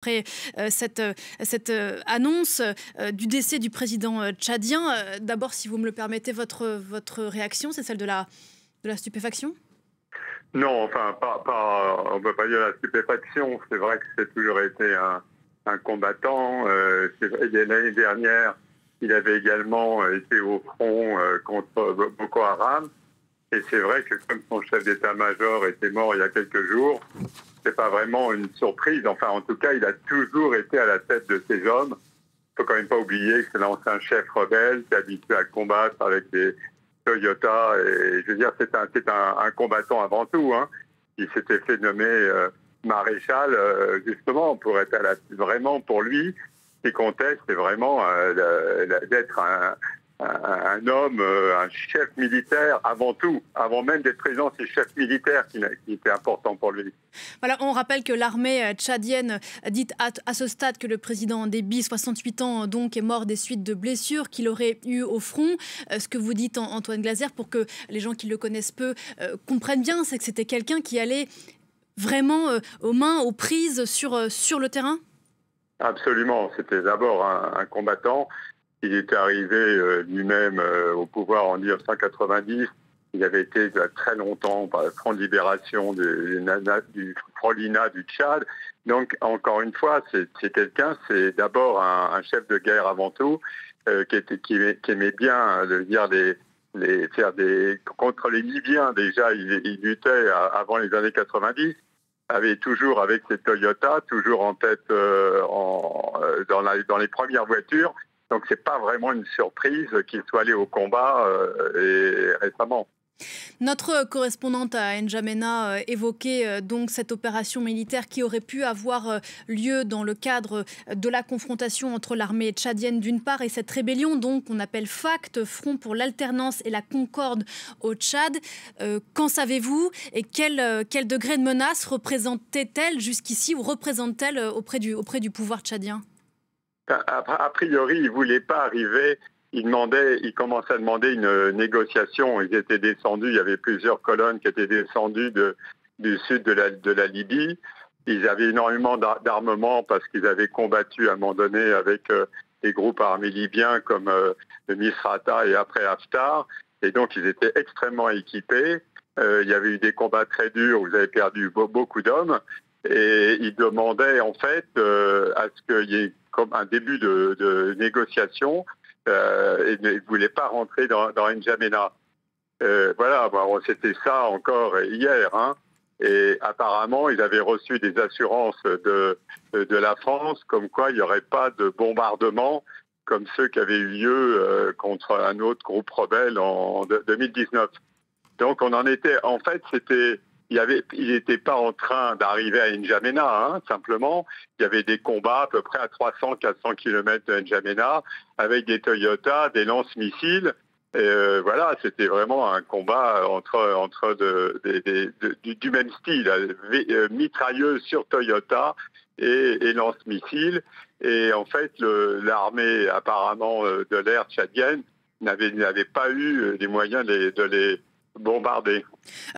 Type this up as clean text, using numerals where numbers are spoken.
Après cette annonce du décès du président tchadien, d'abord, si vous me le permettez, votre réaction, c'est celle de la stupéfaction? Non, enfin, on ne peut pas dire la stupéfaction. C'est vrai que c'est toujours été un combattant. L'année dernière, il avait également été au front contre Boko Haram. Et c'est vrai que comme son chef d'état-major était mort il y a quelques jours, c'est pas vraiment une surprise. Enfin, en tout cas, il a toujours été à la tête de ces hommes. Il faut quand même pas oublier que c'est l'ancien chef rebelle qui est habitué à combattre avec des Toyota. Et je veux dire, c'est un combattant avant tout. Hein. Il s'était fait nommer maréchal justement pour être vraiment pour lui. Ce qui comptait, c'est vraiment d'être un homme, un chef militaire avant tout, avant même d'être président, c'est chef militaire qui était important pour lui. Voilà, on rappelle que l'armée tchadienne dit à ce stade que le président Déby, 68 ans, donc, est mort des suites de blessures qu'il aurait eues au front. Ce que vous dites, Antoine Glaser, pour que les gens qui le connaissent peu comprennent bien, c'est que c'était quelqu'un qui allait vraiment aux mains, aux prises sur le terrain? Absolument, c'était d'abord un combattant. Il était arrivé lui-même au pouvoir en 1990. Il avait été il y a très longtemps par le Front de Libération du Frolina du Tchad. Donc, encore une fois, c'est quelqu'un, c'est d'abord un chef de guerre avant tout, qui aimait bien contre les Libyens. Déjà, il luttait avant les années 90. Avait toujours avec ses Toyota, toujours en tête dans les premières voitures. Donc c'est pas vraiment une surprise qu'il soit allé au combat et récemment. Notre correspondante à N'Djamena évoquait donc cette opération militaire qui aurait pu avoir lieu dans le cadre de la confrontation entre l'armée tchadienne d'une part et cette rébellion donc qu'on appelle FACT, Front pour l'alternance et la concorde au Tchad. Qu'en savez-vous et quel degré de menace représentait-elle jusqu'ici ou représente-t-elle auprès du pouvoir tchadien? A priori, il ne voulait pas arriver. Il commençait à demander une négociation. Ils étaient descendus, il y avait plusieurs colonnes qui étaient descendues du sud de la Libye. Ils avaient énormément d'armement parce qu'ils avaient combattu à un moment donné avec des groupes armés libyens comme le Misrata et après Haftar. Et donc, ils étaient extrêmement équipés. Il y avait eu des combats très durs où ils avaient perdu beaucoup d'hommes. Et ils demandaient en fait à ce qu'il y ait comme un début de négociation et ne voulaient pas rentrer dans N'Djamena. Voilà, bon, c'était ça encore hier. Hein. Et apparemment, ils avaient reçu des assurances de la France comme quoi il n'y aurait pas de bombardement comme ceux qui avaient eu lieu contre un autre groupe rebelle en 2019. Donc on en était, en fait, il n'était pas en train d'arriver à N'Djamena, hein, simplement. Il y avait des combats à peu près à 300-400 km de N'Djamena avec des Toyota, des lance-missiles. Voilà, c'était vraiment un combat du même style, mitrailleuse sur Toyota et lance-missiles. Et en fait, l'armée apparemment de l'air tchadienne n'avait pas eu les moyens de les bombarder.